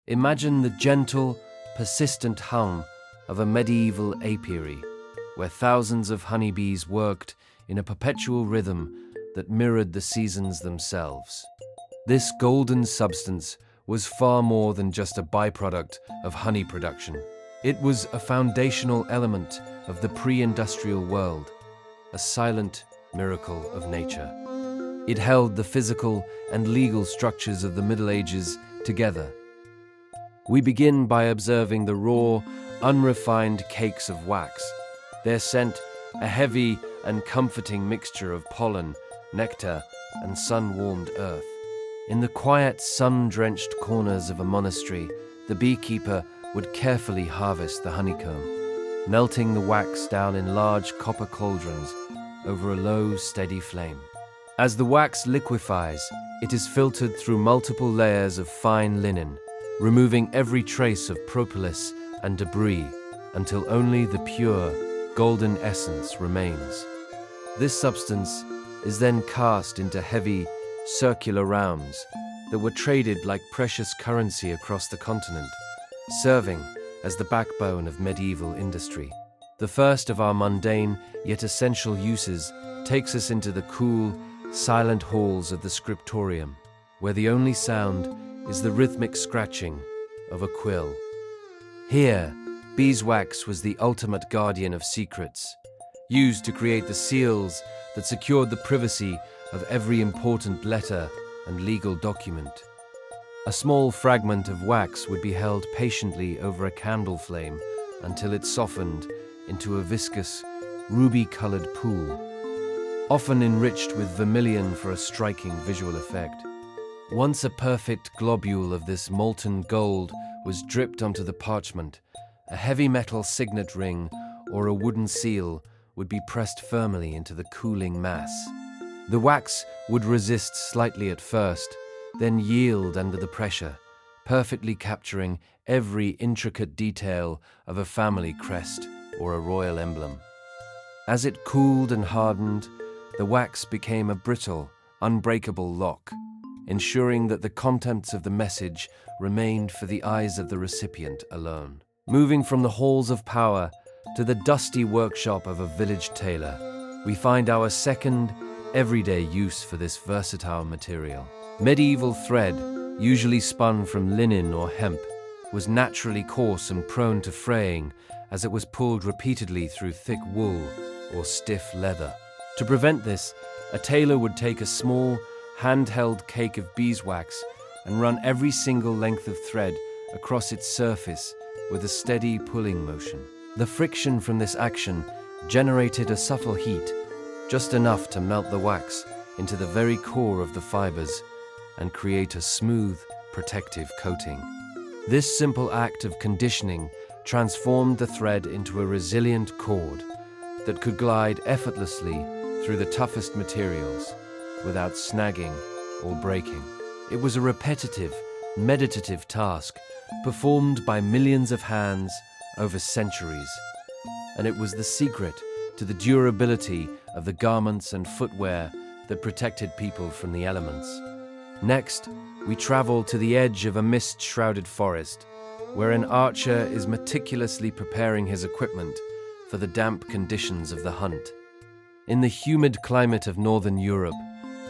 Imagine the gentle, persistent hum of a medieval apiary, where thousands of honeybees worked in a perpetual rhythm that mirrored the seasons themselves. This golden substance was far more than just a byproduct of honey production. It was a foundational element of the pre-industrial world, a silent miracle of nature. It held the physical and legal structures of the Middle Ages together. We begin by observing the raw, unrefined cakes of wax, their scent a heavy and comforting mixture of pollen, nectar, and sun-warmed earth. In the quiet, sun-drenched corners of a monastery, the beekeeper would carefully harvest the honeycomb, melting the wax down in large copper cauldrons over a low, steady flame. As the wax liquefies, it is filtered through multiple layers of fine linen, removing every trace of propolis and debris until only the pure, golden essence remains. This substance is then cast into heavy, circular rounds that were traded like precious currency across the continent, serving as the backbone of medieval industry. The first of our mundane yet essential uses takes us into the cool, silent halls of the scriptorium, where the only sound is the rhythmic scratching of a quill. Here, beeswax was the ultimate guardian of secrets, used to create the seals that secured the privacy of every important letter and legal document. A small fragment of wax would be held patiently over a candle flame until it softened into a viscous, ruby-colored pool, often enriched with vermilion for a striking visual effect. Once a perfect globule of this molten gold was dripped onto the parchment, a heavy metal signet ring or a wooden seal would be pressed firmly into the cooling mass. The wax would resist slightly at first, then yield under the pressure, perfectly capturing every intricate detail of a family crest or a royal emblem. As it cooled and hardened, the wax became a brittle, unbreakable lock, ensuring that the contents of the message remained for the eyes of the recipient alone. Moving from the halls of power to the dusty workshop of a village tailor, we find our second, everyday use for this versatile material. Medieval thread, usually spun from linen or hemp, was naturally coarse and prone to fraying as it was pulled repeatedly through thick wool or stiff leather. To prevent this, a tailor would take a small, handheld cake of beeswax and run every single length of thread across its surface with a steady pulling motion. The friction from this action generated a subtle heat, just enough to melt the wax into the very core of the fibers and create a smooth, protective coating. This simple act of conditioning transformed the thread into a resilient cord that could glide effortlessly through the toughest materials without snagging or breaking. It was a repetitive, meditative task performed by millions of hands over centuries, and it was the secret to the durability of the garments and footwear that protected people from the elements. Next, we travel to the edge of a mist-shrouded forest, where an archer is meticulously preparing his equipment for the damp conditions of the hunt. In the humid climate of northern Europe,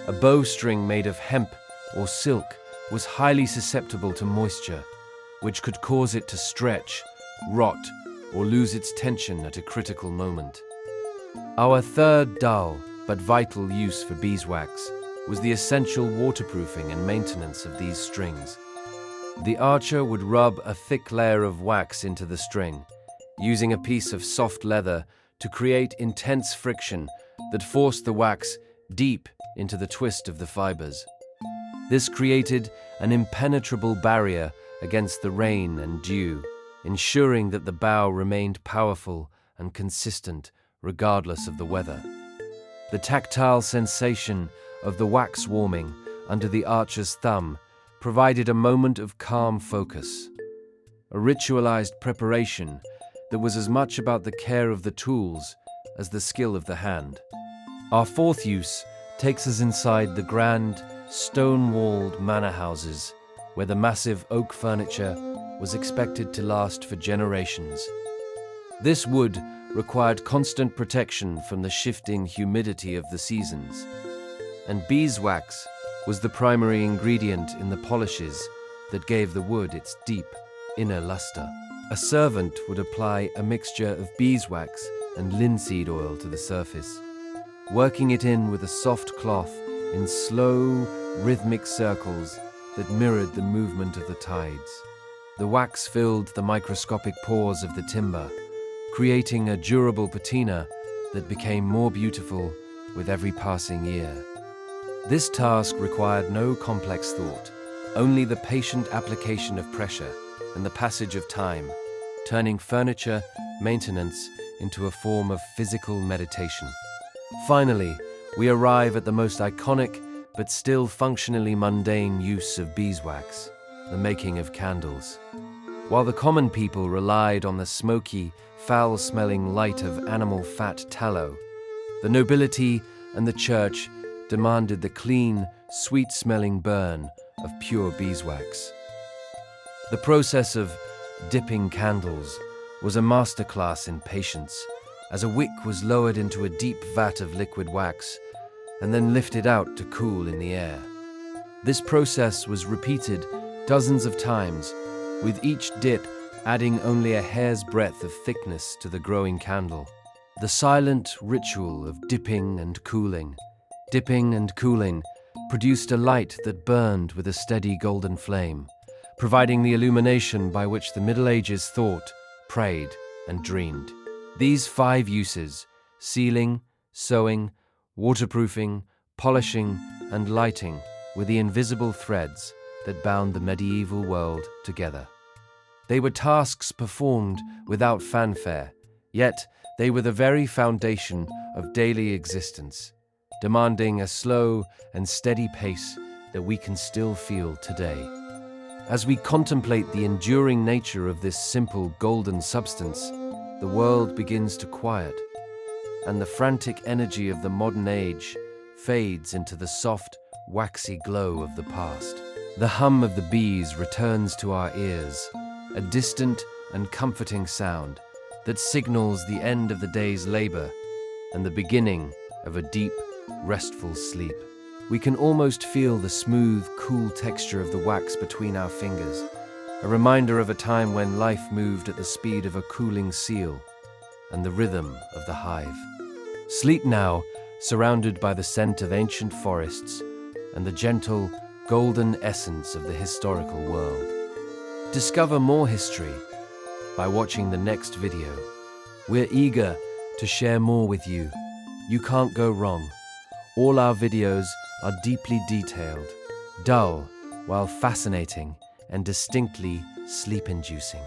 a bowstring made of hemp or silk was highly susceptible to moisture, which could cause it to stretch, rot, or lose its tension at a critical moment. Our third dull but vital use for beeswax was the essential waterproofing and maintenance of these strings. The archer would rub a thick layer of wax into the string, using a piece of soft leather to create intense friction that forced the wax deep into the twist of the fibers. This created an impenetrable barrier against the rain and dew, ensuring that the bow remained powerful and consistent regardless of the weather. The tactile sensation of the wax warming under the archer's thumb provided a moment of calm focus, a ritualized preparation that was as much about the care of the tools as the skill of the hand. Our fourth use takes us inside the grand, stone-walled manor houses, where the massive oak furniture was expected to last for generations. This wood required constant protection from the shifting humidity of the seasons, and beeswax was the primary ingredient in the polishes that gave the wood its deep, inner luster. A servant would apply a mixture of beeswax and linseed oil to the surface, working it in with a soft cloth in slow, rhythmic circles that mirrored the movement of the tides. The wax filled the microscopic pores of the timber, creating a durable patina that became more beautiful with every passing year. This task required no complex thought, only the patient application of pressure and the passage of time, turning furniture maintenance into a form of physical meditation. Finally, we arrive at the most iconic but still functionally mundane use of beeswax, the making of candles. While the common people relied on the smoky, foul-smelling light of animal fat tallow, the nobility and the church demanded the clean, sweet-smelling burn of pure beeswax. The process of dipping candles was a masterclass in patience, as a wick was lowered into a deep vat of liquid wax and then lifted out to cool in the air. This process was repeated dozens of times, with each dip adding only a hair's breadth of thickness to the growing candle. The silent ritual of dipping and cooling produced a light that burned with a steady golden flame, providing the illumination by which the Middle Ages thought, prayed, and dreamed. These 5 uses, sealing, sewing, waterproofing, polishing, and lighting, were the invisible threads that bound the medieval world together. They were tasks performed without fanfare, yet they were the very foundation of daily existence, demanding a slow and steady pace that we can still feel today. As we contemplate the enduring nature of this simple golden substance, the world begins to quiet, and the frantic energy of the modern age fades into the soft, waxy glow of the past. The hum of the bees returns to our ears, a distant and comforting sound that signals the end of the day's labor and the beginning of a deep, restful sleep. We can almost feel the smooth, cool texture of the wax between our fingers, a reminder of a time when life moved at the speed of a cooling seal and the rhythm of the hive. Sleep now, surrounded by the scent of ancient forests and the gentle, golden essence of the historical world. Discover more history by watching the next video. We're eager to share more with you. You can't go wrong. All our videos are deeply detailed, dull while fascinating, and distinctly sleep-inducing.